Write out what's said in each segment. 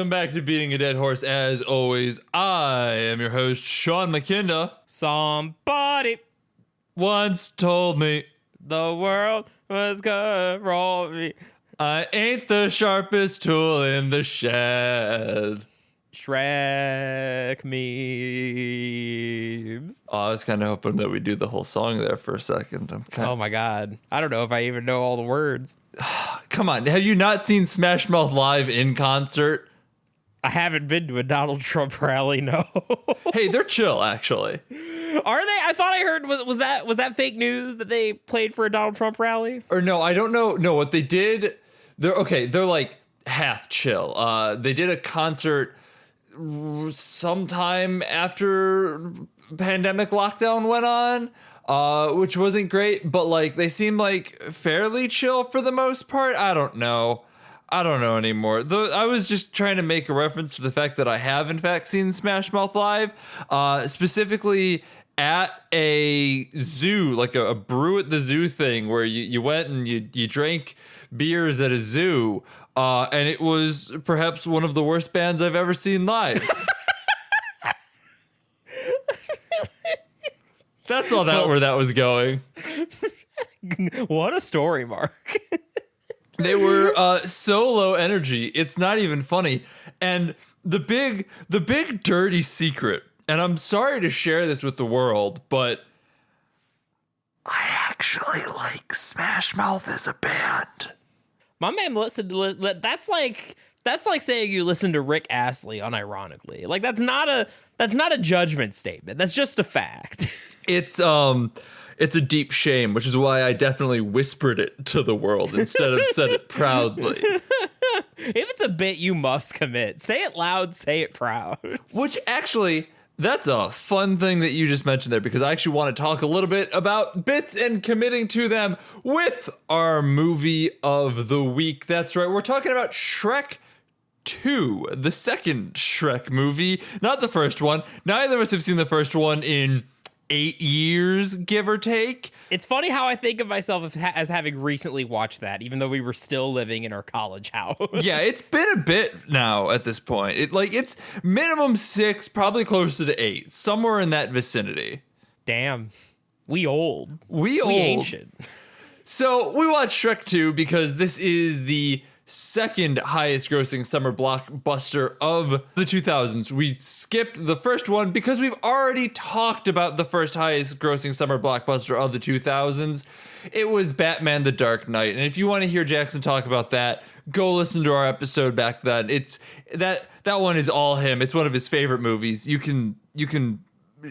Welcome back to Beating a Dead Horse. As always, I am your host, Sean McKinda. Somebody Once told me the world was gonna roll me. I ain't the sharpest tool in the shed. Shrek memes. Oh, I was kind of hoping that we'd do the whole song there for a second. Oh my god. I don't know if I even know all the words. Come on, have you not seen Smash Mouth live in concert? I haven't been to a Donald Trump rally, no. Hey, they're chill, actually. Are they? I thought I heard was that fake news that they played for a Donald Trump rally? Or no, I don't know. No, what they did, they're like half chill. They did a concert sometime after pandemic lockdown went on, which wasn't great, but like they seem like fairly chill for the most part. I don't know anymore. I was just trying to make a reference to the fact that I have in fact seen Smash Mouth live, specifically at a zoo, like a brew at the zoo thing where you went and you drank beers at a zoo. And it was perhaps one of the worst bands I've ever seen live. That's all where that was going. What a story, Mark. They were so low energy, it's not even funny. And the big dirty secret, and I'm sorry to share this with the world, but I actually like Smash Mouth as a band. My man listened to that's like saying you listen to Rick Astley unironically. Like that's not a judgment statement. That's just a fact. It's a deep shame, which is why I definitely whispered it to the world instead of said it proudly. If it's a bit you must commit, say it loud, say it proud. Which actually, that's a fun thing that you just mentioned there, because I actually want to talk a little bit about bits and committing to them with our movie of the week. That's right, we're talking about Shrek 2, the second Shrek movie, not the first one. Neither of us have seen the first one in 8 years, give or take. It's funny how I think of myself as having recently watched that, even though we were still living in our college house. Yeah, it's been a bit now at this point. It's minimum 6, probably closer to 8, somewhere in that vicinity. Damn, we old. We ancient. So we watched Shrek 2 because this is the second highest grossing summer blockbuster of the 2000s. We skipped the first one because we've already talked about the first highest grossing summer blockbuster of the 2000s. It was Batman the Dark Knight. And if you want to hear Jackson talk about that, go listen to our episode back then. It's that one is all him. It's one of his favorite movies. You can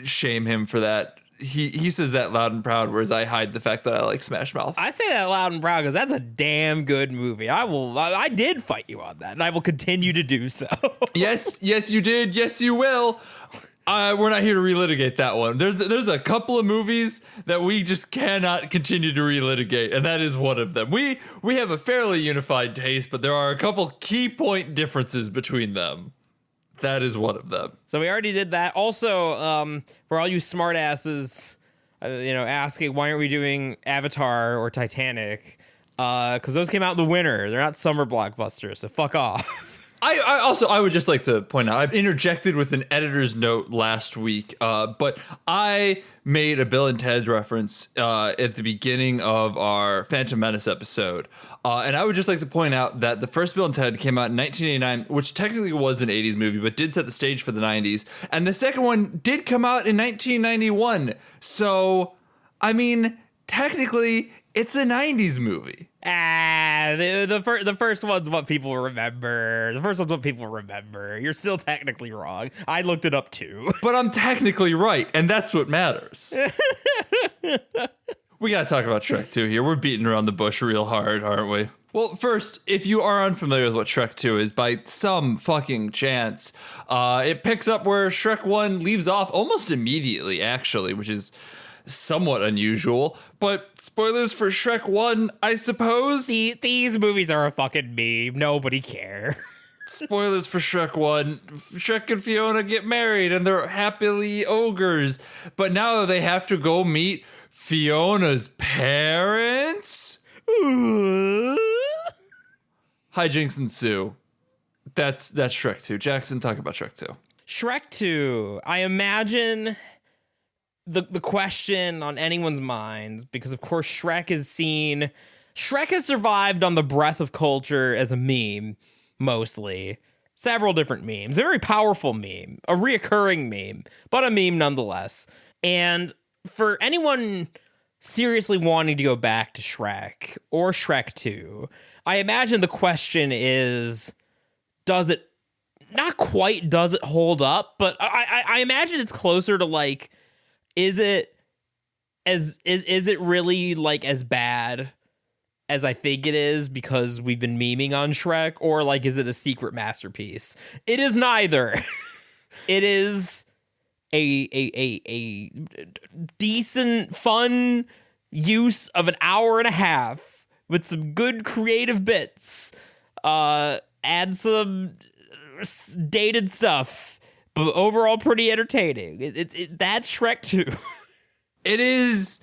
shame him for that. He says that loud and proud, whereas I hide the fact that I like Smash Mouth. I say that loud and proud because that's a damn good movie. I did fight you on that, and I will continue to do so. Yes, you did. Yes, you will. We're not here to relitigate that one. There's a couple of movies that we just cannot continue to relitigate, and that is one of them. We have a fairly unified taste, but there are a couple key point differences between them. That is one of them. So we already did that. Also, for all you smart asses, asking why aren't we doing Avatar or Titanic? Because those came out in the winter. They're not summer blockbusters, so fuck off. I would just like to point out, I interjected with an editor's note last week, but I made a Bill and Ted reference at the beginning of our Phantom Menace episode. And I would just like to point out that the first Bill and Ted came out in 1989, which technically was an 80s movie, but did set the stage for the 90s. And the second one did come out in 1991. So, I mean, technically, it's a 90s movie. The first one's what people remember. You're still technically wrong. I looked it up too. But I'm technically right, and that's what matters. We gotta talk about Shrek 2 here. We're beating around the bush real hard, aren't we? Well, first, if you are unfamiliar with what Shrek 2 is, by some fucking chance, it picks up where Shrek 1 leaves off almost immediately, actually, which is somewhat unusual. But spoilers for Shrek 1, I suppose? These movies are a fucking meme. Nobody cares. Spoilers for Shrek 1. Shrek and Fiona get married and they're happily ogres. But now they have to go meet Fiona's parents? Hijinks ensue. That's Shrek 2. Jackson, talk about Shrek 2. Shrek 2. I imagine the question on anyone's minds, because of course Shrek has survived on the breath of culture as a meme, mostly. Several different memes. A very powerful meme. A reoccurring meme. But a meme nonetheless. And for anyone seriously wanting to go back to Shrek or Shrek 2, I imagine the question is, does it hold up? But I imagine it's closer to like, is it really like as bad as I think it is because we've been memeing on Shrek, or like is it a secret masterpiece? It is neither. It is a decent, fun use of an hour and a half with some good creative bits. Add some dated stuff, but overall pretty entertaining. That's Shrek 2. It is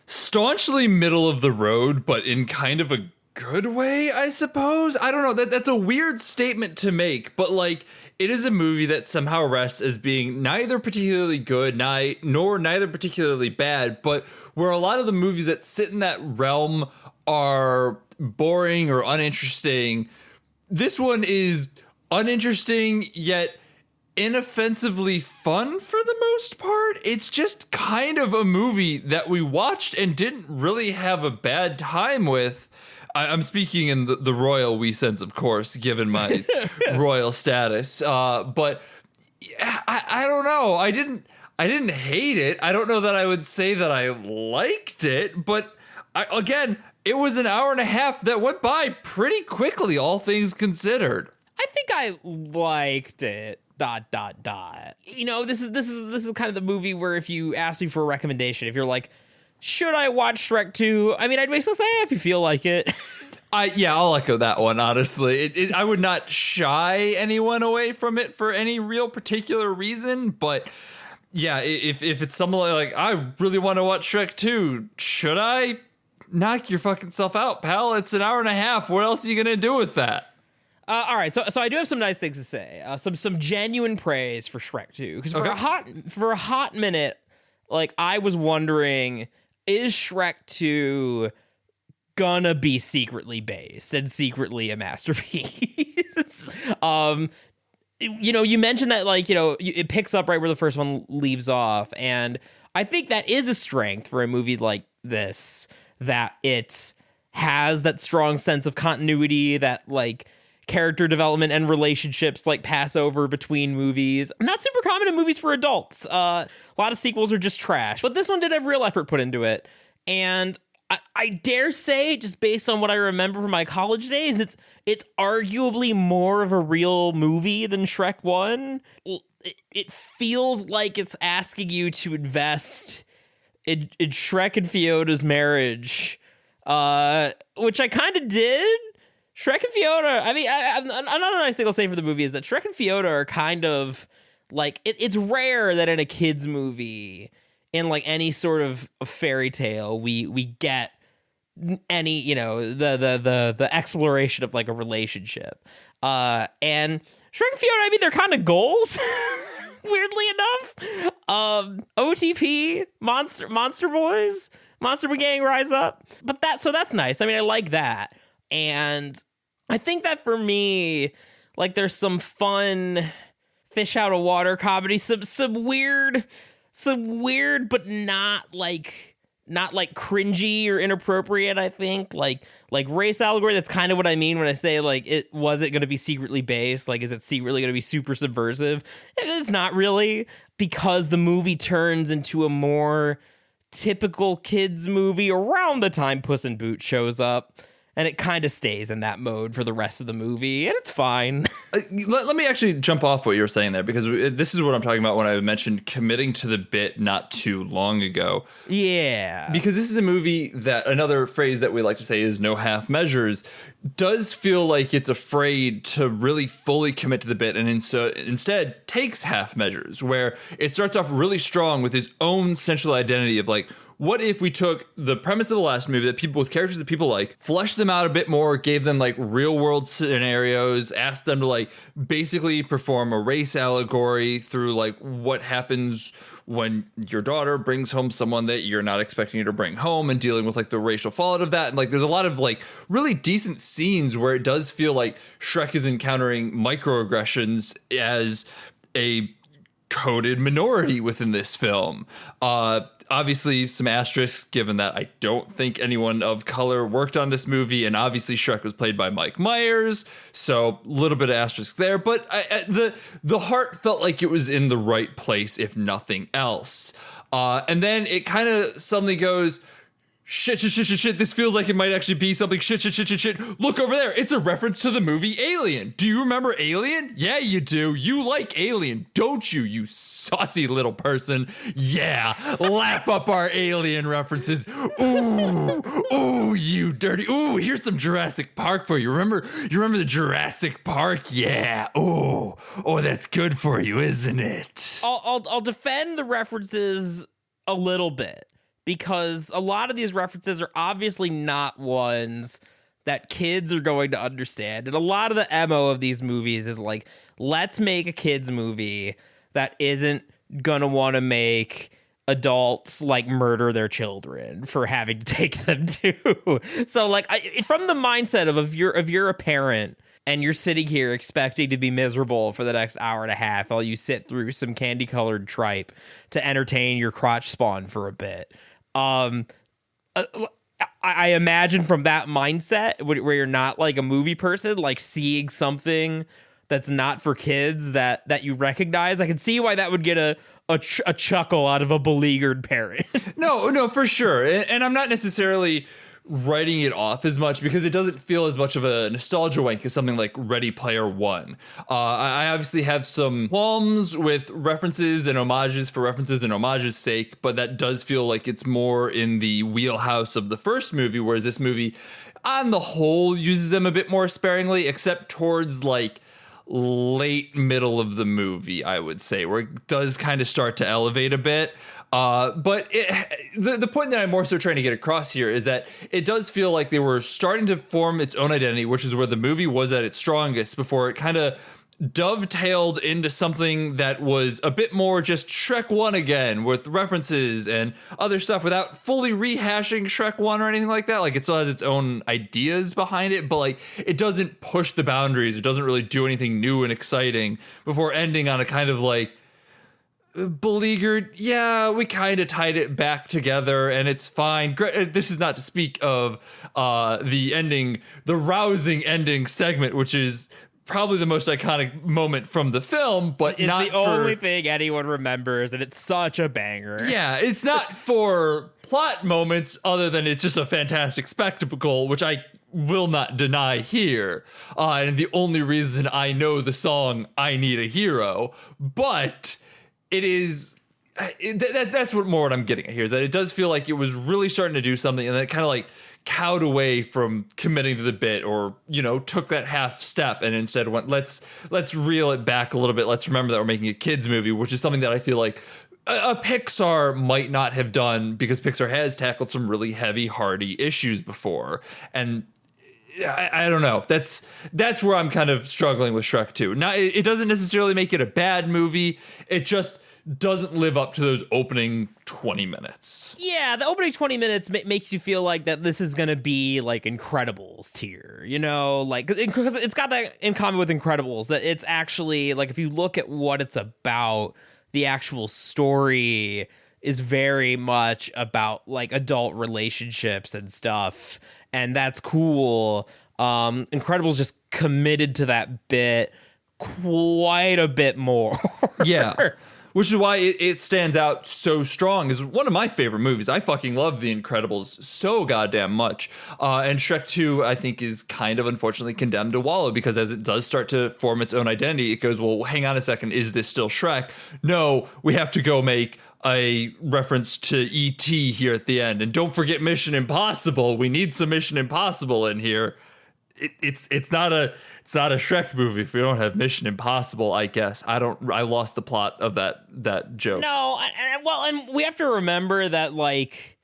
staunchly middle of the road, but in kind of a good way, I suppose. I don't know. That's a weird statement to make, but like, it is a movie that somehow rests as being neither particularly good, nor neither particularly bad, but where a lot of the movies that sit in that realm are boring or uninteresting, this one is uninteresting yet inoffensively fun for the most part. It's just kind of a movie that we watched and didn't really have a bad time with. I'm speaking in the royal we sense, of course, given my royal status. But I don't know. I didn't hate it. I don't know that I would say that I liked it. But again, it was an hour and a half that went by pretty quickly, all things considered. I think I liked it. ... You know, this is kind of the movie where if you ask me for a recommendation, if you're like, should I watch Shrek 2? I mean, I'd basically say if you feel like it. I'll echo that one, honestly. I would not shy anyone away from it for any real particular reason, but yeah, if it's something like, I really want to watch Shrek 2, should I? Knock your fucking self out, pal. It's an hour and a half. What else are you going to do with that? All right, so I do have some nice things to say. Some genuine praise for Shrek 2, because for a hot minute, like, I was wondering, is Shrek 2 gonna be secretly based and secretly a masterpiece? You know, you mentioned that, like, you know, it picks up right where the first one leaves off, and I think that is a strength for a movie like this, that it has that strong sense of continuity, that, like, character development and relationships like pass over between movies. Not super common in movies for adults. A lot of sequels are just trash, but this one did have real effort put into it. And I dare say, just based on what I remember from my college days, it's arguably more of a real movie than Shrek 1. It feels like it's asking you to invest in Shrek and Fiona's marriage, which I kind of did. Shrek and Fiona, I mean, another nice thing I'll say for the movie is that Shrek and Fiona are kind of like, it's rare that in a kid's movie, in like any sort of fairy tale, we get any, you know, the exploration of like a relationship. And Shrek and Fiona, I mean, they're kind of goals, weirdly enough. OTP, Monster Boys, Monster Gang Rise Up. But that's nice. I mean, I like that. And I think that for me, like, there's some fun fish out of water comedy, some weird, but not like cringy or inappropriate. I think like race allegory. That's kind of what I mean when I say, like, it going to be secretly based. Like, is it secretly going to be super subversive? It's not really, because the movie turns into a more typical kids movie around the time Puss in Boots shows up. And it kind of stays in that mode for the rest of the movie, and it's fine. Let me actually jump off what you were saying there, because this is what I'm talking about when I mentioned committing to the bit not too long ago. Yeah. Because this is a movie that, another phrase that we like to say is no half measures, does feel like it's afraid to really fully commit to the bit, and instead takes half measures, where it starts off really strong with his own central identity of like, what if we took the premise of the last movie that people with characters that people like, fleshed them out a bit more, gave them like real world scenarios, asked them to like basically perform a race allegory through like what happens when your daughter brings home someone that you're not expecting her to bring home, and dealing with like the racial fallout of that. And like there's a lot of like really decent scenes where it does feel like Shrek is encountering microaggressions as a coded minority within this film. Obviously some asterisks given that I don't think anyone of color worked on this movie, and obviously Shrek was played by Mike Myers, so a little bit of asterisk there, but the heart felt like it was in the right place if nothing else. And then it kind of suddenly goes, shit, this feels like it might actually be something. Shit. Look over there. It's a reference to the movie Alien. Do you remember Alien? Yeah, you do. You like Alien, don't you, you saucy little person? Yeah, lap up our Alien references. Ooh, you dirty. Ooh, here's some Jurassic Park for you. Remember the Jurassic Park? Yeah. Oh, that's good for you, isn't it? I'll defend the references a little bit, because a lot of these references are obviously not ones that kids are going to understand. And a lot of the MO of these movies is like, let's make a kids movie that isn't gonna want to make adults like murder their children for having to take them to. So like, from the mindset of if you're a parent and you're sitting here expecting to be miserable for the next hour and a half while you sit through some candy colored tripe to entertain your crotch spawn for a bit. I imagine from that mindset where you're not like a movie person, like seeing something that's not for kids that you recognize, I can see why that would get a chuckle out of a beleaguered parent. No, for sure. And I'm not necessarily writing it off as much because it doesn't feel as much of a nostalgia wank as something like Ready Player One. I obviously have some qualms with references and homages for references and homages sake, but that does feel like it's more in the wheelhouse of the first movie, whereas this movie on the whole uses them a bit more sparingly, except towards like late middle of the movie, I would say, where it does kind of start to elevate a bit. But the point that I'm more so trying to get across here is that it does feel like they were starting to form its own identity, which is where the movie was at its strongest, before it kind of dovetailed into something that was a bit more just Shrek 1 again, with references and other stuff without fully rehashing Shrek 1 or anything like that. Like, it still has its own ideas behind it, but like, it doesn't push the boundaries. It doesn't really do anything new and exciting before ending on a kind of like beleaguered, yeah, we kind of tied it back together and it's fine. This is not to speak of the rousing ending segment, which is probably the most iconic moment from the film, but it's not the only thing anyone remembers, and it's such a banger. Yeah, it's not for plot moments other than it's just a fantastic spectacle, which I will not deny here. And the only reason I know the song I Need a Hero, but it is that's what I'm getting at here, is that it does feel like it was really starting to do something and then it kind of like cowed away from committing to the bit, or took that half step and instead went, let's reel it back a little bit. Let's remember that we're making a kids movie, which is something that I feel like a Pixar might not have done, because Pixar has tackled some really heavy, hardy issues before. And I don't know. That's where I'm kind of struggling with Shrek 2. Now, it doesn't necessarily make it a bad movie. It just doesn't live up to those opening 20 minutes. Yeah, the opening 20 minutes makes you feel like that this is going to be like Incredibles tier, like, because it's got that in common with Incredibles, that it's actually like, if you look at what it's about, the actual story is very much about like adult relationships and stuff. And that's cool. Incredibles just committed to that bit quite a bit more. Yeah. Which is why it stands out so strong. Is one of my favorite movies. I fucking love The Incredibles so goddamn much. And Shrek 2, I think, is kind of unfortunately condemned to wallow, because as it does start to form its own identity, it goes, well, hang on a second, is this still Shrek? No, we have to go make a reference to E.T. here at the end. And don't forget Mission Impossible. We need some Mission Impossible in here. It's not a Shrek movie if we don't have Mission Impossible, I guess. I lost the plot of that joke. No, and we have to remember that, like,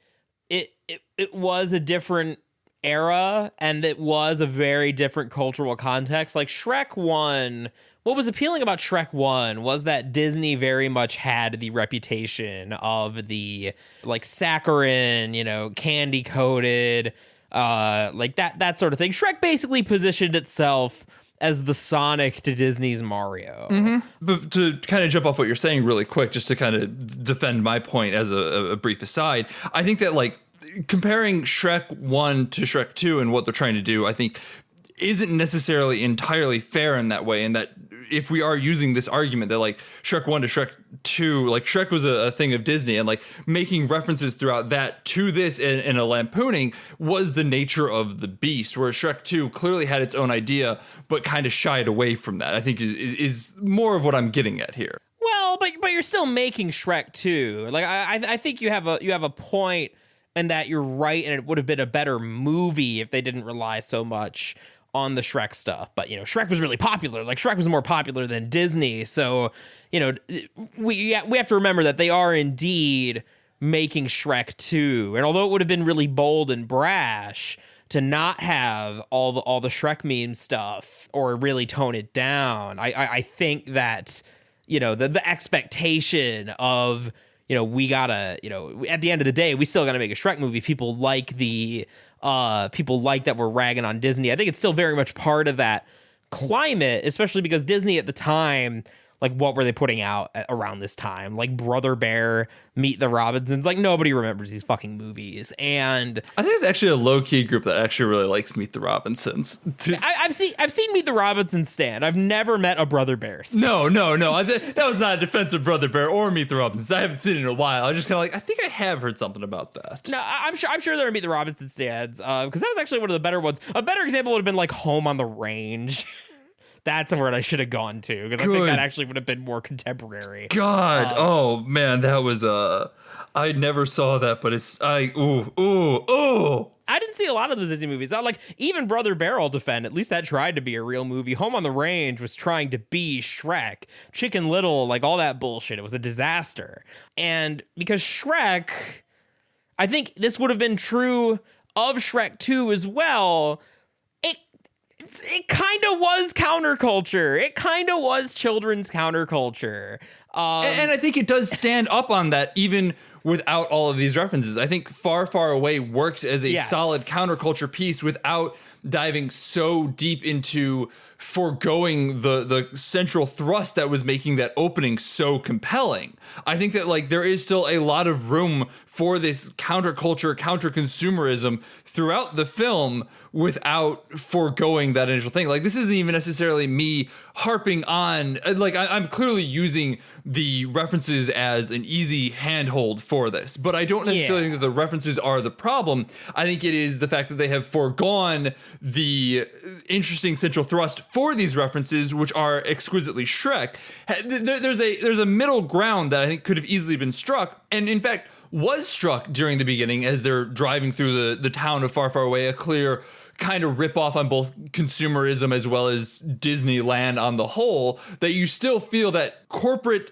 it was a different era, and it was a very different cultural context. Like Shrek 1, what was appealing about Shrek 1 was that Disney very much had the reputation of the like saccharine, candy coated, like that sort of thing. Shrek basically positioned itself as the Sonic to Disney's Mario. Mm-hmm. But to kind of jump off what you're saying really quick, just to kind of defend my point as a brief aside, I think that like comparing Shrek 1 to Shrek 2 and what they're trying to do, I think isn't necessarily entirely fair in that way. And that if we are using this argument that like Shrek 1 to Shrek 2, like Shrek was a thing of Disney, and like making references throughout that to this and a lampooning was the nature of the beast, where Shrek 2 clearly had its own idea, but kind of shied away from that, I think is more of what I'm getting at here. Well, but you're still making Shrek 2. Like I think you have a point in that you're right, and it would have been a better movie if they didn't rely so much on the Shrek stuff. But Shrek was really popular. Like Shrek was more popular than Disney, so we have to remember that they are indeed making Shrek 2. And although it would have been really bold and brash to not have all the Shrek meme stuff or really tone it down, I think that the expectation of we gotta at the end of the day we still gotta make a Shrek movie. People like that we're ragging on Disney. I think it's still very much part of that climate, especially because Disney at the time, like what were they putting out around this time? Like Brother Bear, Meet the Robinsons. Like nobody remembers these fucking movies. And I think it's actually a low key group that actually really likes Meet the Robinsons. I've seen Meet the Robinsons stand. I've never met a Brother Bear stand. No. That was not a defense of Brother Bear or Meet the Robinsons. I haven't seen it in a while. I was just kind of like, I think I have heard something about that. No, I'm sure there are Meet the Robinsons stands because that was actually one of the better ones. A better example would have been like Home on the Range. That's the word I should have gone to, because I think that actually would have been more contemporary. God, oh man, that was I never saw that, but ooh. I didn't see a lot of those Disney movies. Like even Brother Bear, I'll defend. At least that tried to be a real movie. Home on the Range was trying to be Shrek. Chicken Little, like all that bullshit. It was a disaster. And because Shrek, I think this would have been true of Shrek 2 as well. It kind of was counterculture. It kind of was children's counterculture. And I think it does stand up on that even without all of these references. I think Far, Far Away works as a solid counterculture piece without diving so deep into foregoing the central thrust that was making that opening so compelling. I think that like there is still a lot of room for this counterculture, counter-consumerism throughout the film without foregoing that initial thing. Like this isn't even necessarily me harping on, like I'm clearly using the references as an easy handhold for this, but I don't necessarily think that the references are the problem. I think it is the fact that they have foregone the interesting central thrust for these references, which are exquisitely Shrek. There's a middle ground that I think could have easily been struck, and in fact was struck during the beginning as they're driving through the town of Far, Far Away, a clear kind of rip off on both consumerism as well as Disneyland on the whole, that you still feel that corporate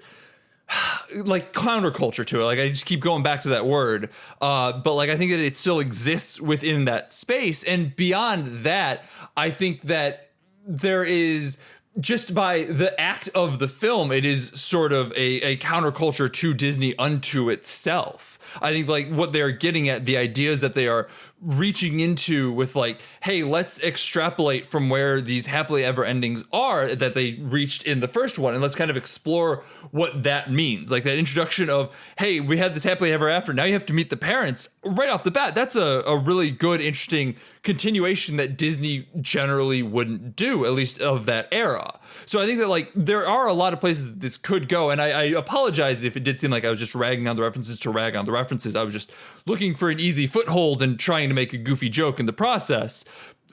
like counterculture to it. Like I just keep going back to that word. But like I think that it still exists within that space. And beyond that, I think that there is, just by the act of the film, it is sort of a counterculture to Disney unto itself. I think like what they're getting at, the ideas that they are reaching into with like, hey, let's extrapolate from where these happily ever endings are that they reached in the first one, and let's kind of explore what that means. Like that introduction of, hey, we had this happily ever after, now you have to meet the parents right off the bat. That's a really good, interesting continuation that Disney generally wouldn't do, at least of that era. So I think that like there are a lot of places that this could go, and I apologize if it did seem like I was just ragging on the references to rag on the references. I was just looking for an easy foothold and trying to make a goofy joke in the process,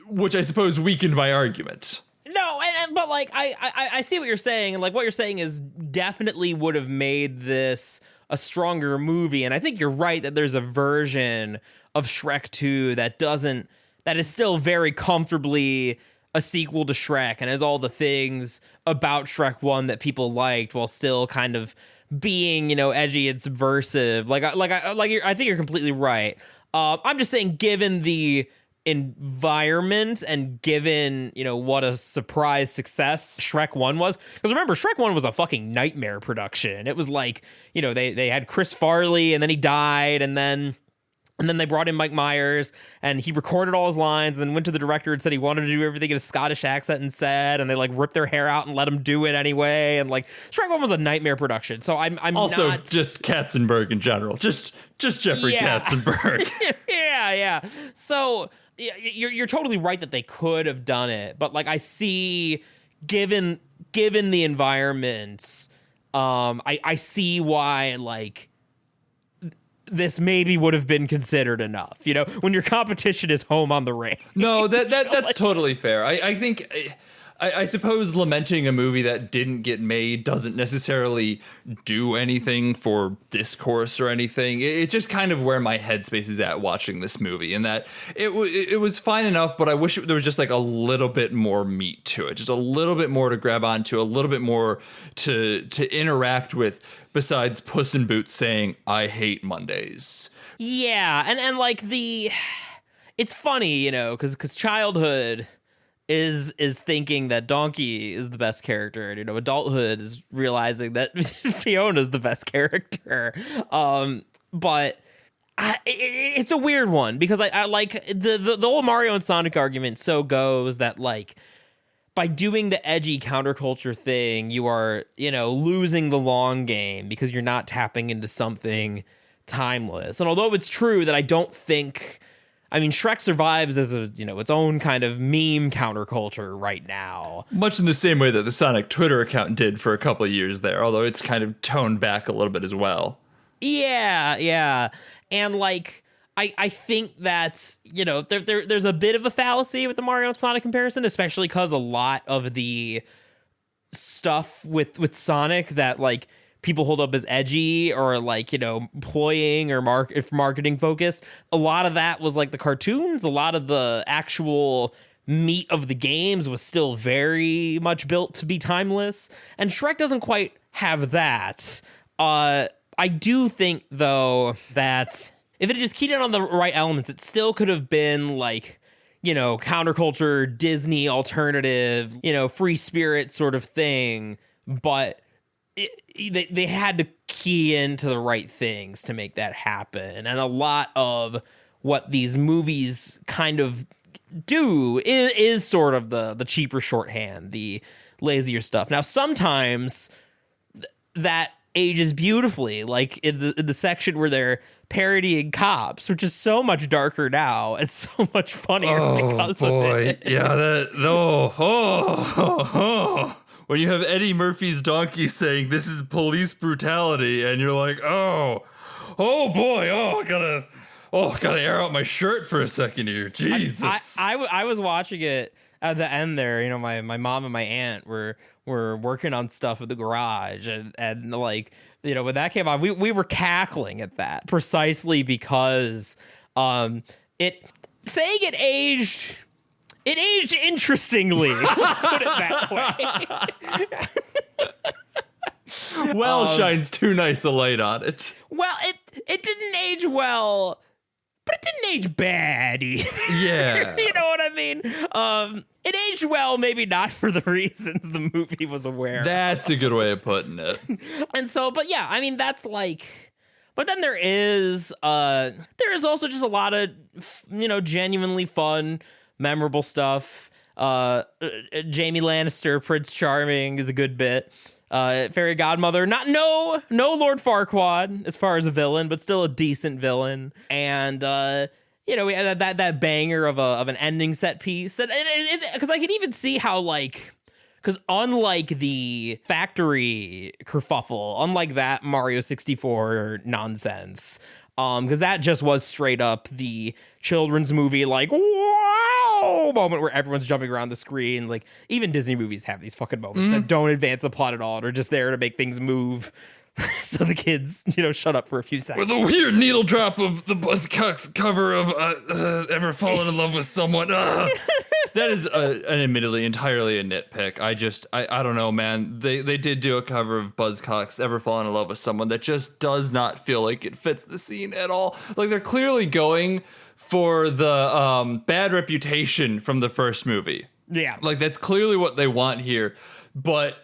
which I suppose weakened my argument. No, but like I see what you're saying, and like what you're saying is definitely would have made this a stronger movie. And I think you're right that there's a version of Shrek 2 that is still very comfortably a sequel to Shrek and has all the things about Shrek 1 that people liked, while still kind of being, edgy and subversive. I think you're completely right. I'm just saying, given the environment and given, what a surprise success Shrek 1 was. Because remember, Shrek 1 was a fucking nightmare production. It was like, they had Chris Farley and then he died, and then they brought in Mike Myers, and he recorded all his lines, and then went to the director and said he wanted to do everything in a Scottish accent instead, and they like ripped their hair out and let him do it anyway. And like Shrek 1 was a nightmare production. So I'm also not... just Katzenberg in general. Just Jeffrey Katzenberg. yeah. So you're totally right that they could have done it, but like I see, given the environment, I see why like this maybe would have been considered enough, when your competition is Home on the Range. No, that's totally fair. I think, I suppose lamenting a movie that didn't get made doesn't necessarily do anything for discourse or anything. It's just kind of where my headspace is at watching this movie, and that it was fine enough, but I wish there was just like a little bit more meat to it, just a little bit more to grab onto, a little bit more to interact with, besides Puss in Boots saying, "I hate Mondays." Yeah, and like it's funny, because childhood is thinking that Donkey is the best character, and adulthood is realizing that Fiona's the best character. But it's a weird one, because I like the old Mario and Sonic argument. So goes that like, by doing the edgy counterculture thing, you are, losing the long game because you're not tapping into something timeless. And although it's true that I don't think, Shrek survives as its own kind of meme counterculture right now. Much in the same way that the Sonic Twitter account did for a couple of years there, although it's kind of toned back a little bit as well. Yeah. And like, I think that, there's a bit of a fallacy with the Mario and Sonic comparison, especially because a lot of the stuff with Sonic that like people hold up as edgy or like, ploying or marketing focused, a lot of that was like the cartoons. A lot of the actual meat of the games was still very much built to be timeless, and Shrek doesn't quite have that. I do think though that if it had just keyed in on the right elements, it still could have been like, counterculture, Disney alternative, free spirit sort of thing. But they had to key into the right things to make that happen. And a lot of what these movies kind of do is sort of the cheaper shorthand, the lazier stuff. Now, sometimes that ages beautifully, like in the section where they're parodying Cops, which is so much darker now. It's so much funnier because of it. Yeah, when you have Eddie Murphy's donkey saying this is police brutality, and you're like, oh boy, I gotta air out my shirt for a second here. Jesus. I was watching it at the end there. My mom and my aunt were working on stuff in the garage, and like, when that came on, we were cackling at that precisely because it aged interestingly. Let's put it that way. Shines too nice a light on it. Well, it didn't age well, but it didn't age bad either. Yeah. You know what I mean? It aged well, maybe not for the reasons the movie was aware. That's a good way of putting it. And so, but yeah, that's like, but then there is also just a lot of, genuinely fun, memorable stuff. Jamie Lannister, Prince Charming is a good bit. Fairy Godmother, no Lord Farquaad as far as a villain, but still a decent villain. And we had that banger of an ending set piece, and because I can even see how like, because unlike the factory kerfuffle, unlike that Mario 64 nonsense, because that just was straight up the children's movie, like, wow moment where everyone's jumping around the screen. Like, even Disney movies have these fucking moments that don't advance the plot at all, and are just there to make things move. So the kids, shut up for a few seconds. With a weird needle drop of the Buzzcocks cover of Ever Fallen in Love with Someone. That is an admittedly entirely a nitpick. I don't know, man. They did do a cover of Buzzcocks' Ever Fallen in Love with Someone that just does not feel like it fits the scene at all. Like, they're clearly going for the bad reputation from the first movie. Yeah. Like, that's clearly what they want here. But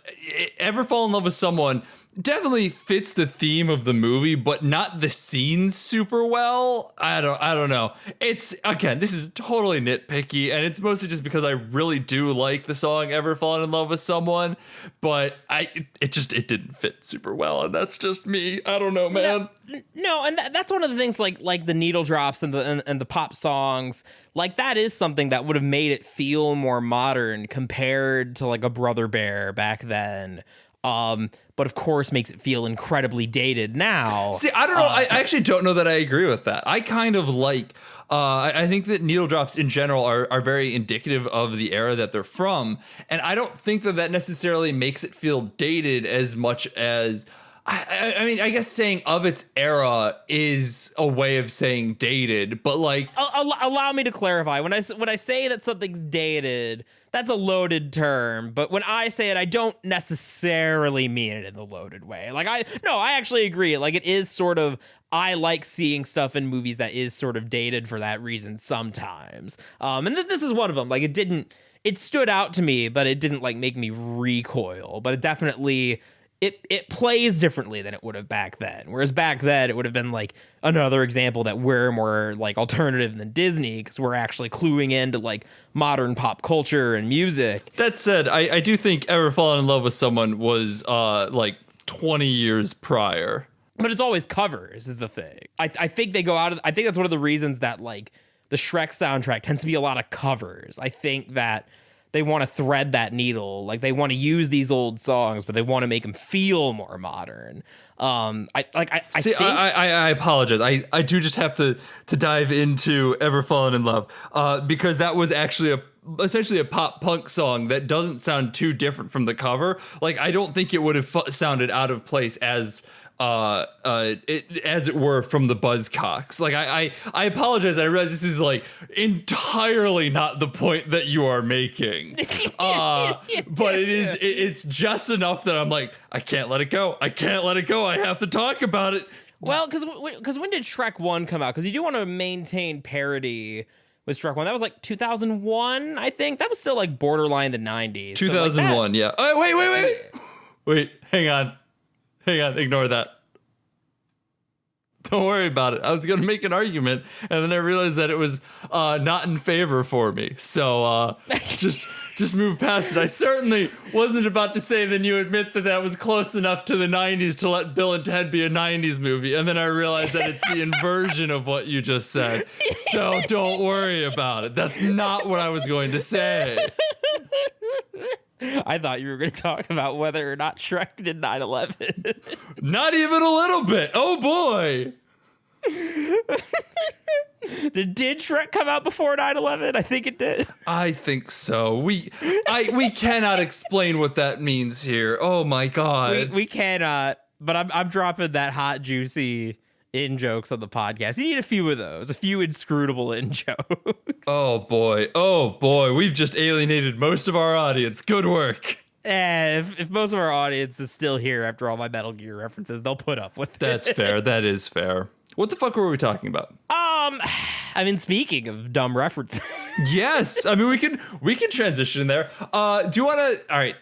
Ever Fall in Love with Someone definitely fits the theme of the movie, but not the scenes super well. I don't know. It's, again, this is totally nitpicky, and it's mostly just because I really do like the song Ever Fallen in Love with Someone, but it didn't fit super well, and that's just me. I don't know, man. No, and that's one of the things, like the needle drops and the pop songs, like that is something that would have made it feel more modern compared to like a Brother Bear back then. But of course makes it feel incredibly dated now. See, I don't know. I actually don't know that I agree with that. I kind of like, I think that needle drops in general are very indicative of the era that they're from. And I don't think that necessarily makes it feel dated as much as, I mean, I guess saying of its era is a way of saying dated, but like, allow me to clarify. When I say that something's dated, that's a loaded term, but when I say it, I don't necessarily mean it in the loaded way. Like, I actually agree. Like, it is sort of, I like seeing stuff in movies that is sort of dated for that reason sometimes. And this is one of them. Like, it stood out to me, but it didn't like make me recoil, but it definitely, it plays differently than it would have back then. Whereas back then it would have been like another example that we're more like alternative than Disney because we're actually cluing into like modern pop culture and music. That said, I do think Ever Fallen in Love with Someone was like 20 years prior. But it's always covers is the thing. I think they go out of, I think that's one of the reasons that like the Shrek soundtrack tends to be a lot of covers. I think that they want to thread that needle. Like they want to use these old songs, but they want to make them feel more modern. I apologize. I do just have to dive into Ever Fallen in Love because that was actually essentially a pop punk song that doesn't sound too different from the cover. Like I don't think it would have sounded out of place as it were from the Buzzcocks. Like I apologize. I realize this is like entirely not the point that you are making. But it's just enough that I'm like, I can't let it go. I can't let it go. I have to talk about it. Well, because when did Shrek 1 come out? Because you do want to maintain parody with Shrek 1. That was like 2001, I think. That was still like borderline the 90s. 2001, so like yeah. Oh, wait, hang on. Ignore that. Don't worry about it. I was going to make an argument, and then I realized that it was not in favor for me. So just move past it. I certainly wasn't about to say then you admit that was close enough to the 90s to let Bill and Ted be a 90s movie. And then I realized that it's the inversion of what you just said. So don't worry about it. That's not what I was going to say. I thought you were going to talk about whether or not Shrek did 9/11. Not even a little bit. Oh, boy. Did Shrek come out before 9/11? I think it did. I think so. We cannot explain what that means here. Oh, my God. We cannot, but I'm dropping that hot, juicy in-jokes on the podcast. You need a few of those, a few inscrutable in-jokes. Oh boy, we've just alienated most of our audience. Good work. If most of our audience is still here after all my Metal Gear references, they'll put up with it. That's fair. That is fair. What the fuck were we talking about? I mean, speaking of dumb references. Yes. I mean, we can transition there. Do you want to? All right.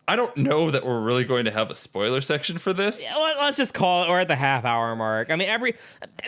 I don't know that we're really going to have a spoiler section for this. Yeah, let's just call it. We're at the half-hour mark. I mean,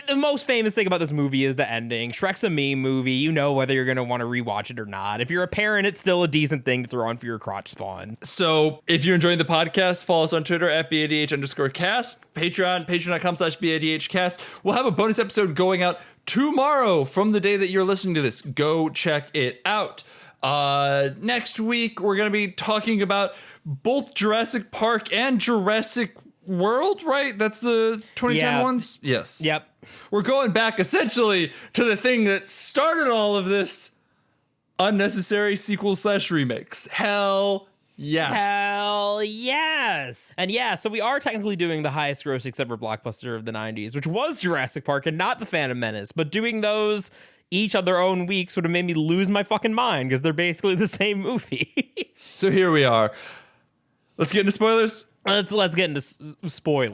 the most famous thing about this movie is the ending. Shrek's a meme movie. You know whether you're going to want to rewatch it or not. If you're a parent, it's still a decent thing to throw on for your crotch spawn. So if you're enjoying the podcast, follow us on Twitter at BADH_cast, Patreon, patreon.com/BADHcast. We'll have a bonus episode going out tomorrow from the day that you're listening to this. Go check it out. Next week, we're going to be talking about both Jurassic Park and Jurassic World, right? That's the 2010 ones? Yes. Yep. We're going back essentially to the thing that started all of this unnecessary sequel/remakes. Hell yes. Hell yes. And yeah, so we are technically doing the highest grossing ever blockbuster of the 90s, which was Jurassic Park and not The Phantom Menace, but doing those each on their own weeks would have made me lose my fucking mind because they're basically the same movie. So here we are. Let's get into spoilers. Let's get into spoilers.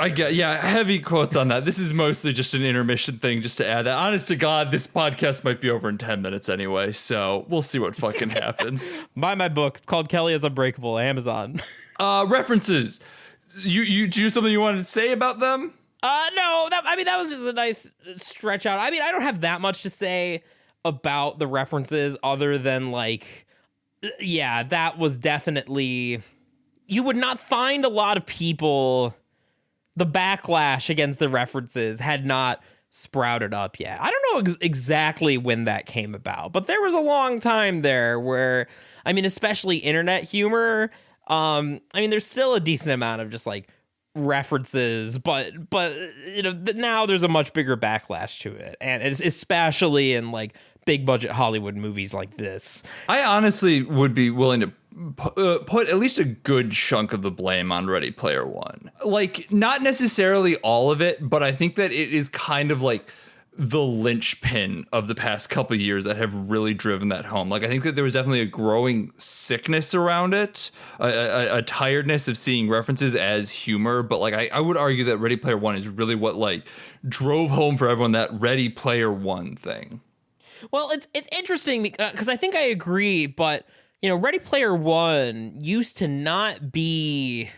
Heavy quotes on that. This is mostly just an intermission thing, just to add that. Honest to God, this podcast might be over in 10 minutes anyway, so we'll see what fucking happens. Buy my book. It's called Kelly is Unbreakable, Amazon. References. You do something you wanted to say about them? No, that was just a nice stretch out. I mean, I don't have that much to say about the references other than like, yeah, that was definitely, you would not find a lot of people, the backlash against the references had not sprouted up yet. I don't know exactly when that came about, but there was a long time there where, I mean, especially internet humor, I mean, there's still a decent amount of just like references, but you know, now there's a much bigger backlash to it, and it's especially in like big budget Hollywood movies like this. I honestly would be willing to put at least a good chunk of the blame on Ready Player One. Like, not necessarily all of it, but I think that it is kind of like the linchpin of the past couple of years that have really driven that home. Like, I think that there was definitely a growing sickness around it, a tiredness of seeing references as humor. But like, I would argue that Ready Player One is really what like drove home for everyone that Ready Player One thing. Well, it's interesting because I think I agree, but you know, Ready Player One used to not be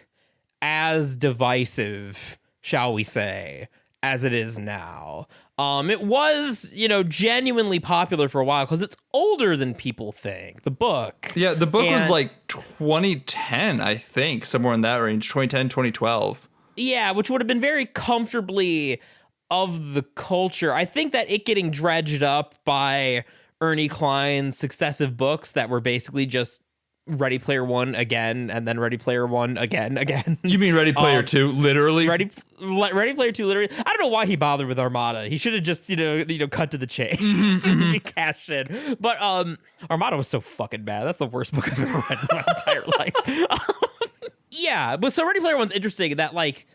as divisive, shall we say, as it is now. It was, you know, genuinely popular for a while because it's older than people think. The book. Yeah, the book was like 2010, I think, somewhere in that range, 2010, 2012. Yeah, which would have been very comfortably of the culture. I think that it getting dredged up by Ernie Klein's successive books that were basically just Ready Player One again, and then Ready Player One again. You mean Ready Player Two, literally? Ready Player Two, literally. I don't know why he bothered with Armada. He should have just, you know, cut to the chase and cashed in. But Armada was so fucking bad. That's the worst book I've ever read in my entire life. Yeah, but so Ready Player One's interesting that like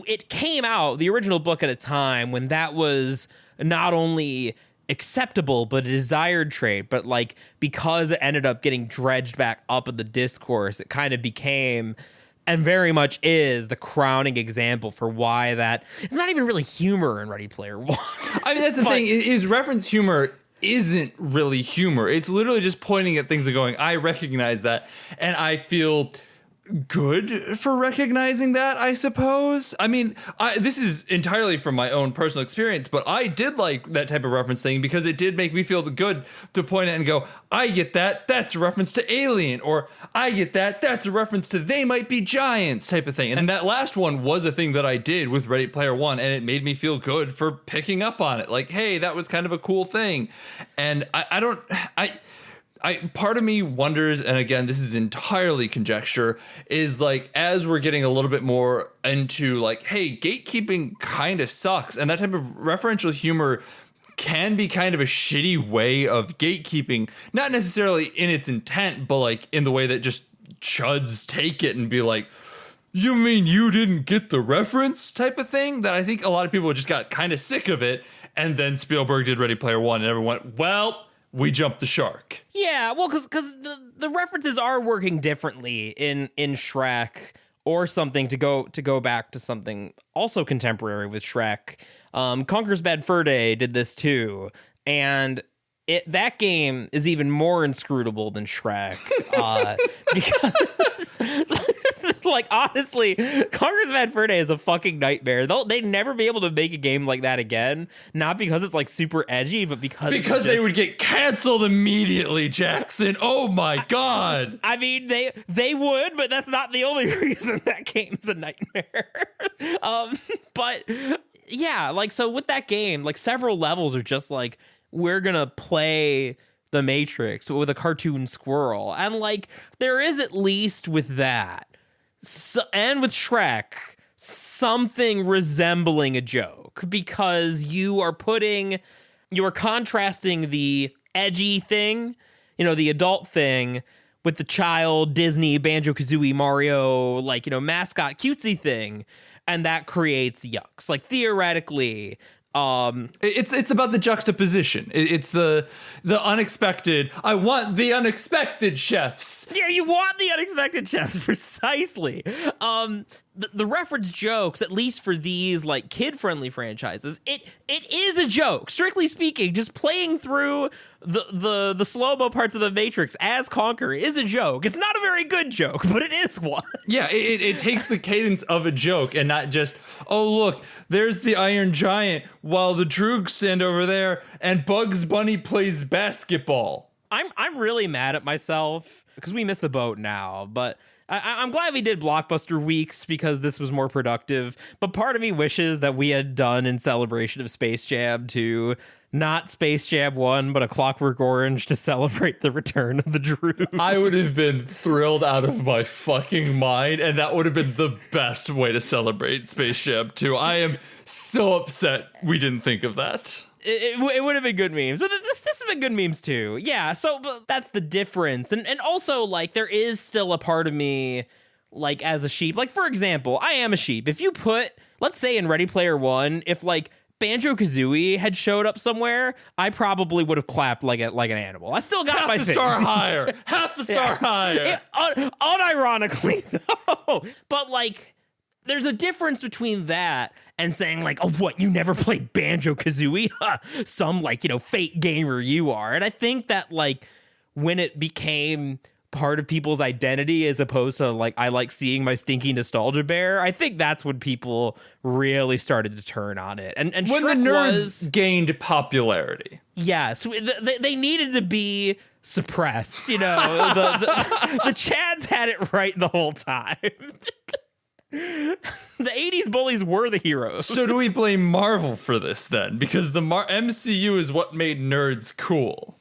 it came out, the original book, at a time when that was not only acceptable but a desired trait, but like because it ended up getting dredged back up in the discourse, it kind of became, and very much is, the crowning example for why that it's not even really humor in Ready Player One. I mean, that's the thing, is reference humor isn't really humor. It's literally just pointing at things and going, I recognize that, and I feel good for recognizing that, I suppose. I mean, this is entirely from my own personal experience, but I did like that type of reference thing because it did make me feel good to point at and go, I get that, that's a reference to Alien, or I get that, that's a reference to They Might Be Giants type of thing. And that last one was a thing that I did with Ready Player One, and it made me feel good for picking up on it. Like, hey, that was kind of a cool thing. And part of me wonders, and again, this is entirely conjecture, is like, as we're getting a little bit more into like, hey, gatekeeping kind of sucks, and that type of referential humor can be kind of a shitty way of gatekeeping, not necessarily in its intent, but like in the way that just chuds take it and be like, you mean you didn't get the reference type of thing, that I think a lot of people just got kind of sick of it, and then Spielberg did Ready Player One, and everyone went, well, we jumped the shark. Yeah, well, because the references are working differently in Shrek, or something to go back to something also contemporary with Shrek. Conker's Bad Fur Day did this too, and that game is even more inscrutable than Shrek because. Like, honestly, Conker's Bad Fur Day is a fucking nightmare. They'd never be able to make a game like that again. Not because it's like super edgy, but because they would get canceled immediately, Jackson. Oh my god. I mean, they would, but that's not the only reason that game's a nightmare. But yeah, like, so with that game, like, several levels are just like, we're gonna play The Matrix with a cartoon squirrel, and like, there is, at least with that. So, and with Shrek, something resembling a joke, because you are contrasting the edgy thing, you know, the adult thing, with the child Disney Banjo-Kazooie Mario, like, you know, mascot cutesy thing, and that creates yucks. Like, theoretically, It's about the juxtaposition. It's the unexpected. I want the unexpected chefs. Yeah, you want the unexpected chefs, precisely. The reference jokes, at least for these like kid-friendly franchises, it is a joke. Strictly speaking, just playing through the slow-mo parts of the Matrix as Conquer is a joke. It's not a very good joke, but it is one. Yeah, it takes the cadence of a joke and not just, oh look, there's the Iron Giant while the Droogs stand over there and Bugs Bunny plays basketball. I'm really mad at myself because we missed the boat now, but I'm glad we did blockbuster weeks because this was more productive. But part of me wishes that we had done in celebration of Space Jam 2, not Space Jam 1, but A Clockwork Orange to celebrate the return of the Droogs. I would have been thrilled out of my fucking mind, and that would have been the best way to celebrate Space Jam 2. I am so upset we didn't think of that. It would have been good memes, but this has been good memes too. Yeah, so but that's the difference, and also like there is still a part of me, like as a sheep. Like for example, I am a sheep. If you put, let's say in Ready Player One, if like Banjo-Kazooie had showed up somewhere, I probably would have clapped like an animal. I still got my half a star higher, half a star higher. Unironically though, but like there's a difference between that and saying like, oh, what, you never played Banjo-Kazooie? Some like, fake gamer you are. And I think that like when it became part of people's identity as opposed to like, I like seeing my stinky nostalgia bear, I think that's when people really started to turn on it. And when Shrek the nerds gained popularity. Yeah, so they needed to be suppressed, the Chads had it right the whole time. The 80s bullies were the heroes. So do we blame Marvel for this then? Because the MCU is what made nerds cool.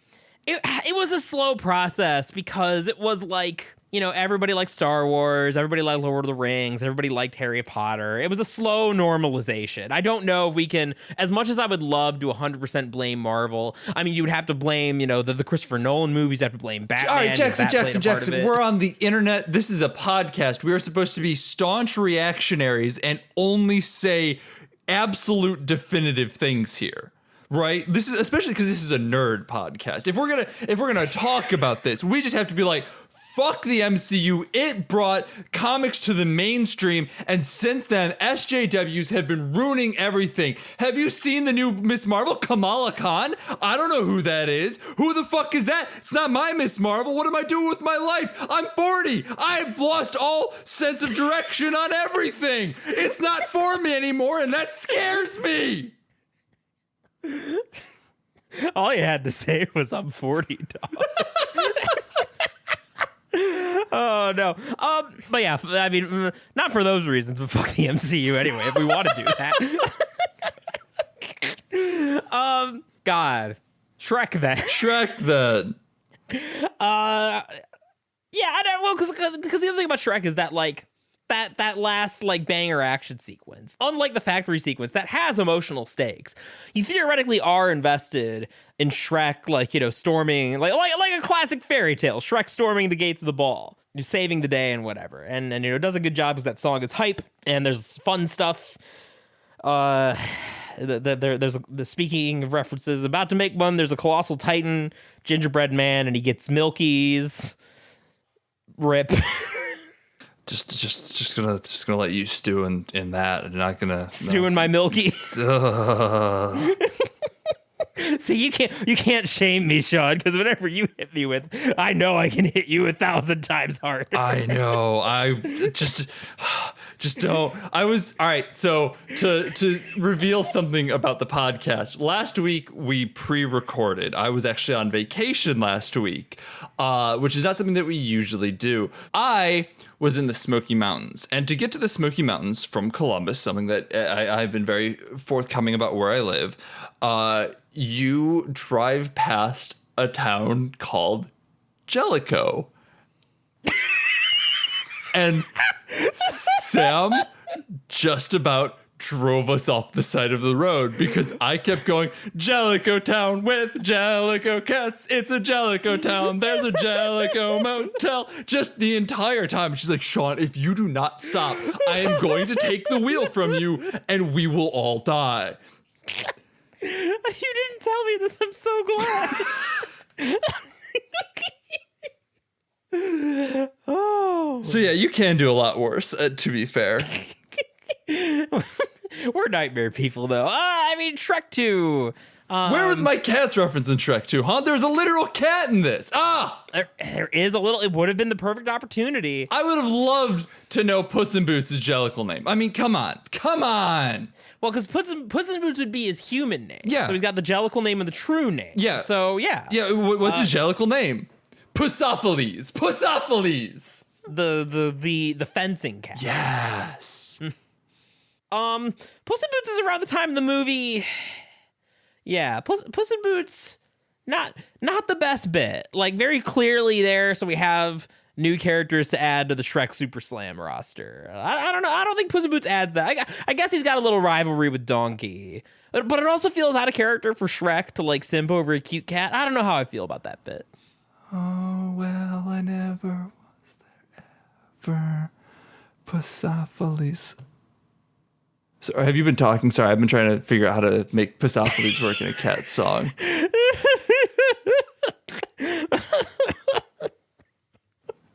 It was a slow process because it was like, everybody liked Star Wars, everybody liked Lord of the Rings, everybody liked Harry Potter. It was a slow normalization. I don't know if we can, as much as I would love to 100% blame Marvel, I mean, you would have to blame, the Christopher Nolan movies, you have to blame Batman. All right, Jackson, we're on the internet. This is a podcast. We are supposed to be staunch reactionaries and only say absolute definitive things here. Right? This is especially because this is a nerd podcast. If we're gonna talk about this, we just have to be like, fuck the MCU. It brought comics to the mainstream, and since then, SJWs have been ruining everything. Have you seen the new Miss Marvel, Kamala Khan? I don't know who that is. Who the fuck is that? It's not my Miss Marvel. What am I doing with my life? I'm 40. I've lost all sense of direction on everything. It's not for me anymore, and that scares me. All you had to say was I'm 40, dog. Oh no. But yeah, I mean, not for those reasons, but fuck the MCU anyway, if we want to do that. God. Shrek then. Yeah, I don't, well, because the other thing about Shrek is that like that last like banger action sequence, unlike the factory sequence that has emotional stakes, you theoretically are invested in Shrek, like, storming like a classic fairy tale, Shrek storming the gates of the ball, saving the day and whatever, and it does a good job because that song is hype and there's fun stuff. There's the, speaking of references, about to make one. There's a colossal titan, gingerbread man, and he gets milkies. Rip. Just gonna let you stew in that, and not gonna stew in my milky. See, you can't shame me, Sean, because whenever you hit me with, I know I can hit you 1,000 times harder. I know. I just don't. I was all right. So to reveal something about the podcast, last week we pre-recorded. I was actually on vacation last week, which is not something that we usually do. I was in the Smoky Mountains, and to get to the Smoky Mountains from Columbus, something that I've been very forthcoming about where I live, you drive past a town called Jellicoe. And Sam just about drove us off the side of the road because I kept going, Jellicoe town with Jellicoe cats. It's a Jellicoe town. There's a Jellicoe motel. Just the entire time. She's like, Sean, if you do not stop, I am going to take the wheel from you and we will all die. You didn't tell me this. I'm so glad. Oh. So yeah, you can do a lot worse, to be fair. We're nightmare people, though. I mean, Shrek 2. Where was my cat's reference in Shrek 2, huh? There's a literal cat in this. There is a little. It would have been the perfect opportunity. I would have loved to know Puss in Boots' Jellicle name. I mean, come on. Well, because Puss in Boots would be his human name. Yeah. So he's got the Jellicle name and the true name. Yeah. So, yeah. Yeah, what's his Jellicle name? Pussophiles. The fencing cat. Yes. Puss in Boots is around the time of the movie. Yeah, Puss in Boots, not the best bit. Like, very clearly there, so we have new characters to add to the Shrek Super Slam roster. I don't know. I don't think Puss in Boots adds that. I guess he's got a little rivalry with Donkey. But it also feels out of character for Shrek to, like, simp over a cute cat. I don't know how I feel about that bit. Oh, well, I never was there ever. Pussophiles. So, have you been talking? Sorry, I've been trying to figure out how to make Pussophiles work in a cat song.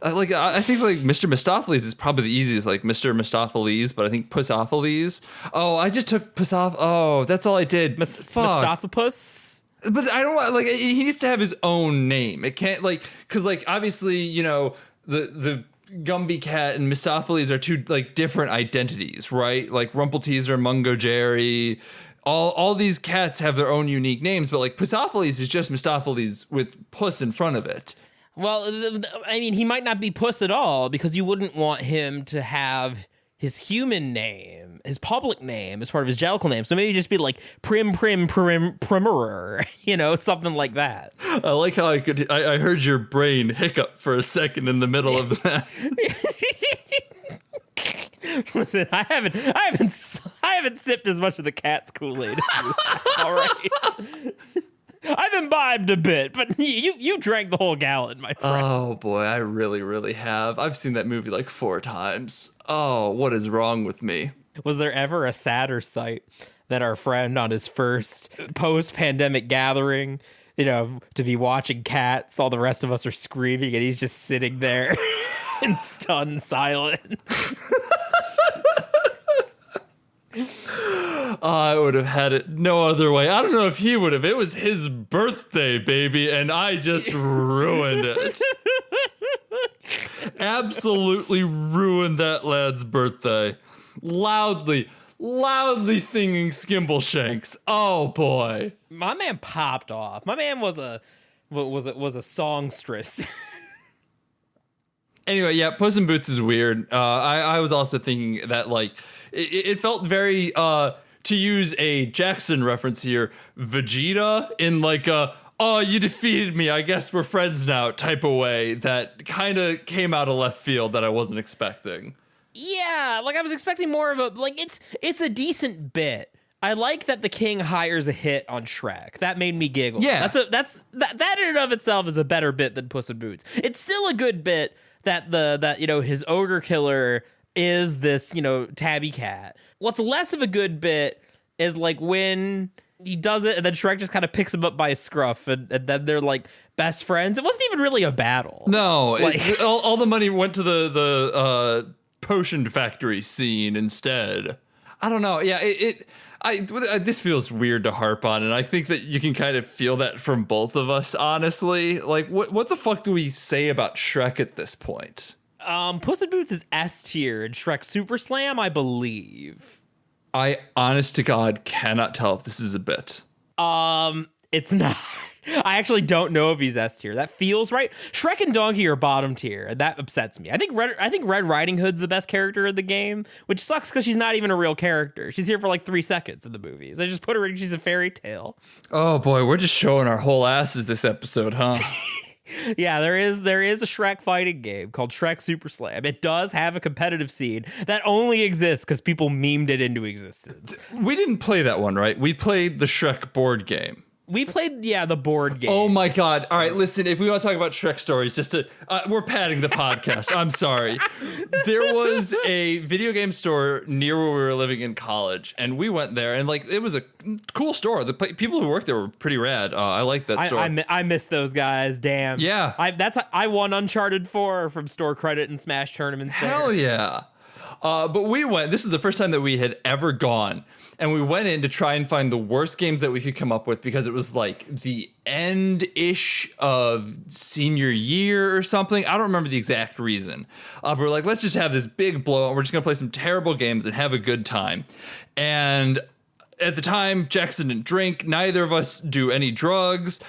I think like Mr. Mistopheles is probably the easiest, like Mr. Mistopheles, but I think Pussophiles. Oh, I just took Oh, that's all I did. Mistophilus? But I don't want, like, he needs to have his own name. It can't, like, because, like, obviously, you know, the Gumby Cat and Mistopheles are two, like, different identities, right? Like, Rumpelteazer, Mungo Jerry, all these cats have their own unique names, but, like, Pussopheles is just Mistopheles with Puss in front of it. Well, I mean, he might not be Puss at all, because you wouldn't want him to have his human name, his public name, as part of his Jellicle name. So maybe just be like Primerer, you know, something like that. I like how I heard your brain hiccup for a second in the middle of that. Listen, I haven't sipped as much of the cat's Kool-Aid as you. All right. I've imbibed a bit, but you drank the whole gallon, my friend. Oh boy, I really, really have. I've seen that movie like 4 times. Oh, what is wrong with me? Was there ever a sadder sight than our friend on his first post-pandemic gathering, you know, to be watching Cats, all the rest of us are screaming, and he's just sitting there in stunned silence? I would have had it no other way. I don't know if he would have. It was his birthday, baby, and I just ruined it. Absolutely ruined that lad's birthday. Loudly singing Skimbleshanks. Oh boy. My man popped off. My man was a songstress. Anyway, yeah, Puss in Boots is weird. I was also thinking that, like, it felt very, to use a Jackson reference here, Vegeta in like a, oh, you defeated me, I guess we're friends now type of way that kind of came out of left field that I wasn't expecting. Yeah, like I was expecting more of a, like, it's a decent bit. I like that the king hires a hit on Shrek. That made me giggle. Yeah. That in and of itself is a better bit than Puss in Boots. It's still a good bit that you know, his ogre killer is this, you know, tabby cat. What's less of a good bit is like when he does it and then Shrek just kind of picks him up by his scruff and then they're like best friends. It wasn't even really a battle. No, like, all the money went to the potion factory scene instead. I don't know. Yeah, this feels weird to harp on, and I think that you can kind of feel that from both of us, honestly. Like, what the fuck do we say about Shrek at this point? Puss in Boots is S tier and Shrek Super Slam, I believe. I, honest to God, cannot tell if this is a bit. It's not. I actually don't know if he's S tier. That feels right. Shrek and Donkey are bottom tier, and that upsets me. I think Red Riding Hood's the best character of the game, which sucks because she's not even a real character. She's here for like 3 seconds in the movies. They just put her in. She's a fairy tale. Oh boy, we're just showing our whole asses this episode, huh? Yeah, there is a Shrek fighting game called Shrek Super Slam. It does have a competitive scene that only exists because people memed it into existence. We didn't play that one, right? We played the Shrek board game. We played, the board game. Oh my God. All right, listen, if we want to talk about Shrek stories, we're padding the podcast. I'm sorry. There was a video game store near where we were living in college, and we went there, and like, it was a cool store. The people who worked there were pretty rad. I like that store. I miss those guys. Damn. Yeah. I won Uncharted 4 from store credit and Smash tournaments there. Hell yeah. But we went, this is the first time that we had ever gone. And we went in to try and find the worst games that we could come up with because it was like the end-ish of senior year or something. I don't remember the exact reason. But we're like, let's just have this big blowout. We're just going to play some terrible games and have a good time. And at the time, Jackson didn't drink. Neither of us do any drugs.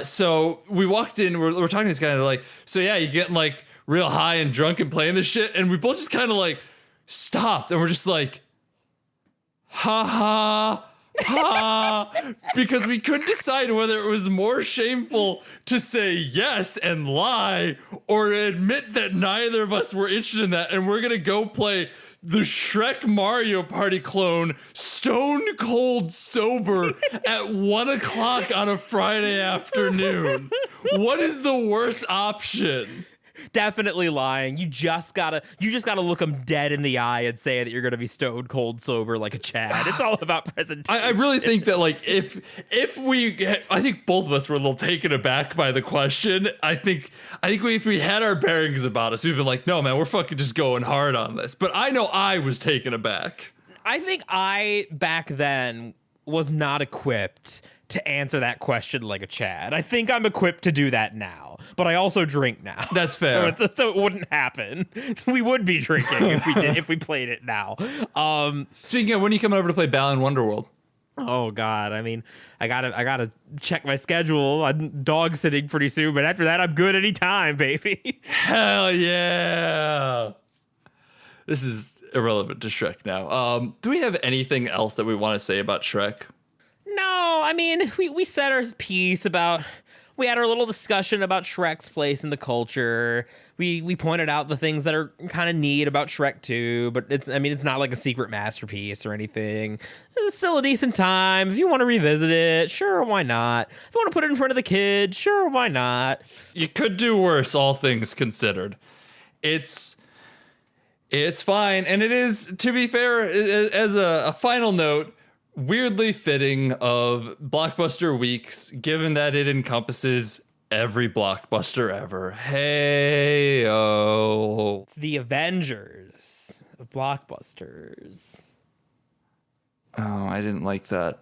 So we walked in, we're talking to this guy, and they're like, so yeah, you getting like real high and drunk and playing this shit? And we both just kind of like stopped, and we're just like, ha ha ha, because we couldn't decide whether it was more shameful to say yes and lie or admit that neither of us were interested in that, and we're gonna go play the Shrek Mario Party clone stone cold sober at 1 o'clock on a Friday afternoon. What is the worst option? Definitely lying. You just gotta look them dead in the eye and say that you're gonna be stone cold sober like a Chad. It's all about presentation. I really think that like if I think both of us were a little taken aback by the question. I think if we had our bearings about us, we'd been like, no man, we're fucking just going hard on this. But I know I was taken aback. I think I back then was not equipped to answer that question like a Chad. I think I'm equipped to do that now, but I also drink now. That's fair. So it wouldn't happen. We would be drinking if we played it now. Speaking of, when are you coming over to play Balan Wonderworld? Oh God, I mean, I gotta check my schedule. I'm dog sitting pretty soon, but after that, I'm good anytime, baby. Hell yeah! This is irrelevant to Shrek now. Do we have anything else that we want to say about Shrek? No, I mean, we said our piece about, we had our little discussion about Shrek's place in the culture. We pointed out the things that are kind of neat about Shrek 2, but it's not like a secret masterpiece or anything. It's still a decent time. If you want to revisit it, sure, why not? If you want to put it in front of the kids, sure, why not? You could do worse, all things considered. It's fine, and it is, to be fair, as a final note, weirdly fitting of blockbuster weeks, given that it encompasses every blockbuster ever. Hey-oh. It's the Avengers of blockbusters. Oh, I didn't like that.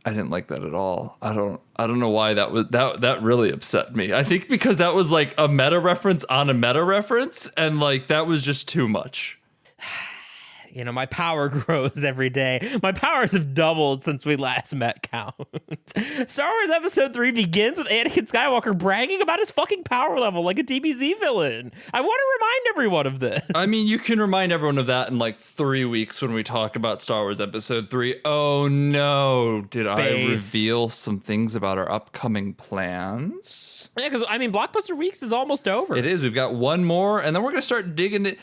I didn't like that at all. I don't know why that really upset me. I think because that was like a meta reference on a meta reference, and like that was just too much. You know, my power grows every day. My powers have doubled since we last met, Count. Star Wars Episode 3 begins with Anakin Skywalker bragging about his fucking power level like a DBZ villain. I want to remind everyone of this. I mean, you can remind everyone of that in like 3 weeks when we talk about Star Wars Episode 3. Oh no, did I reveal some things about our upcoming plans? Yeah, because, I mean, Blockbuster Weeks is almost over. It is. We've got one more, and then we're going to start digging it.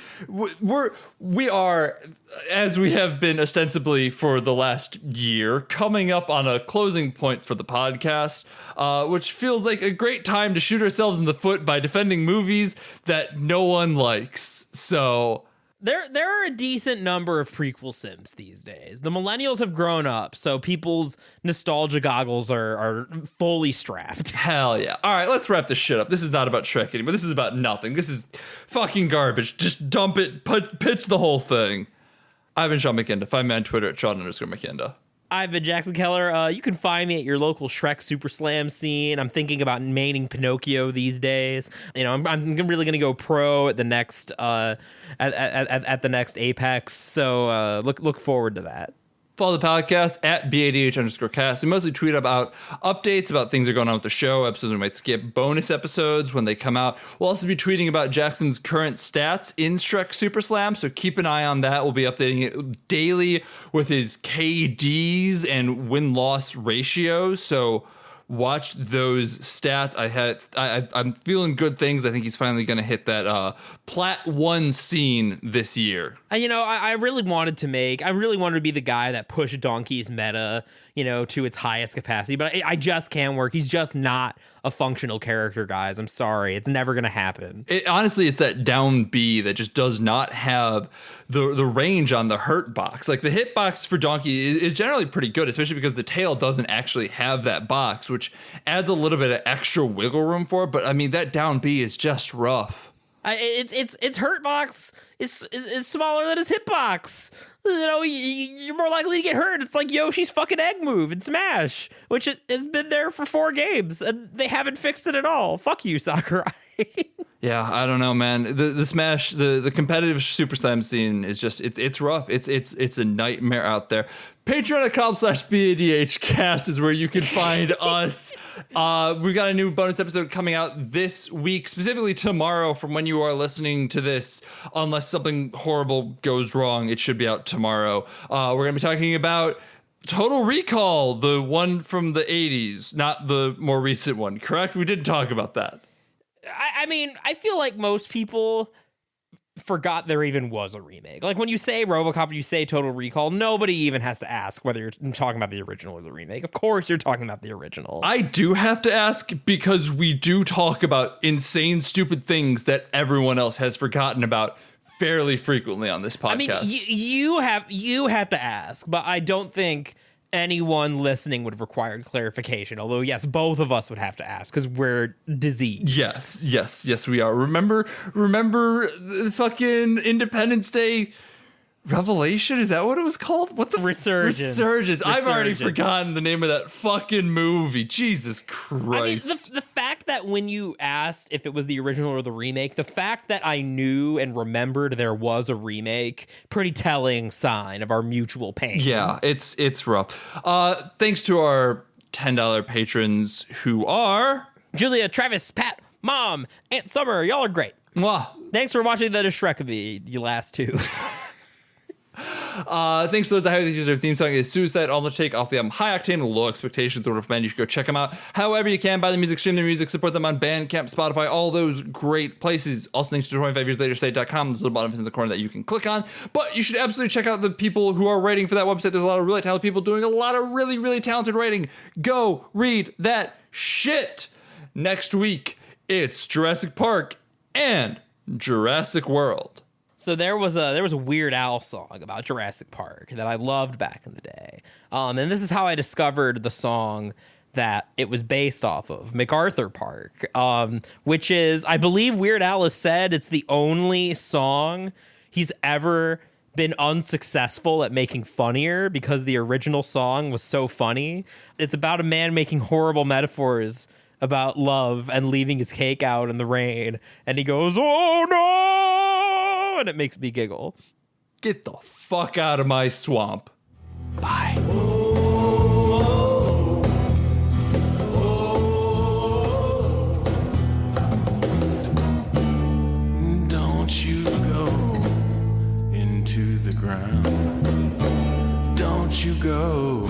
We are, as we have been ostensibly for the last year, coming up on a closing point for the podcast, which feels like a great time to shoot ourselves in the foot by defending movies that no one likes. So there are a decent number of prequel sims these days. The millennials have grown up, so people's nostalgia goggles are fully strapped. Hell yeah. All right, let's wrap this shit up. This is not about Shrek anymore. This is about nothing. This is fucking garbage. Just dump it, pitch the whole thing. I've been Sean McKinda. Find me on Twitter at Sean_McKinda. I've been Jackson Keller. You can find me at your local Shrek Super Slam scene. I'm thinking about maining Pinocchio these days. You know, I'm really gonna go pro at the next at the next Apex. So look forward to that. Follow the podcast at BADH_cast. We mostly tweet about updates about things that are going on with the show, episodes we might skip, bonus episodes when they come out. We'll also be tweeting about Jackson's current stats in Shrek Super Slam, so keep an eye on that. We'll be updating it daily with his KDs and win-loss ratios, so watch those stats. I'm feeling good things. I think he's finally going to hit that Plat 1 scene this year. I really wanted to be the guy that pushed Donkey's meta, to its highest capacity, but I just can't work. He's just not a functional character, guys. I'm sorry. It's never going to happen. Honestly, it's that down B that just does not have the range on the hurt box. Like the hit box for Donkey is generally pretty good, especially because the tail doesn't actually have that box, which adds a little bit of extra wiggle room for it. But I mean, that down B is just rough. Its hurt box is smaller than his hitbox. You're more likely to get hurt. It's like Yoshi's fucking egg move in Smash, which has been there for 4 games, and they haven't fixed it at all. Fuck you, Sakurai. Yeah, I don't know, man. The Smash, the competitive Super Slam scene is just it's rough. It's a nightmare out there. Patreon.com/BADHcast is where you can find us. We got a new bonus episode coming out this week, specifically tomorrow from when you are listening to this. Unless something horrible goes wrong, it should be out tomorrow. We're going to be talking about Total Recall, the one from the 80s, not the more recent one, correct? We did talk about that. I mean, I feel like most people forgot there even was a remake. Like when you say RoboCop, you say Total Recall, nobody even has to ask whether you're talking about the original or the remake. Of course you're talking about the original. I do have to ask because we do talk about insane, stupid things that everyone else has forgotten about fairly frequently on this podcast. I mean, you have to ask, but I don't think anyone listening would have required clarification. Although, yes, both of us would have to ask because we're diseased. Yes, we are. Remember the fucking Independence Day Revelation? Is that what it was called? What the Resurgence. I've already forgotten the name of that fucking movie. Jesus Christ. I mean, the fact that when you asked if it was the original or the remake, the fact that I knew and remembered there was a remake, pretty telling sign of our mutual pain. Yeah, it's rough. Thanks to our $10 patrons who are Julia, Travis, Pat, Mom, Aunt Summer. Y'all are great. Mwah. Thanks for watching the Shrek of me, you last two. Thanks to those that have used their theme song is Suicide on the Take off the album High Octane and Low Expectations. I would recommend you should go check them out. However you can, buy the music, stream their music, support them on Bandcamp, Spotify, all those great places. Also thanks to 25yearslatersite.com. There's a little button in the corner that you can click on. But you should absolutely check out the people who are writing for that website. There's a lot of really talented people doing a lot of really, really talented writing. Go read that shit. Next week, it's Jurassic Park and Jurassic World. So there was a Weird Al song about Jurassic Park that I loved back in the day. And this is how I discovered the song that it was based off of, MacArthur Park, which is, I believe Weird Al has said it's the only song he's ever been unsuccessful at making funnier because the original song was so funny. It's about a man making horrible metaphors about love and leaving his cake out in the rain. And he goes, "Oh no!" And it makes me giggle. Get the fuck out of my swamp. Bye. Don't you go into the ground. Don't you go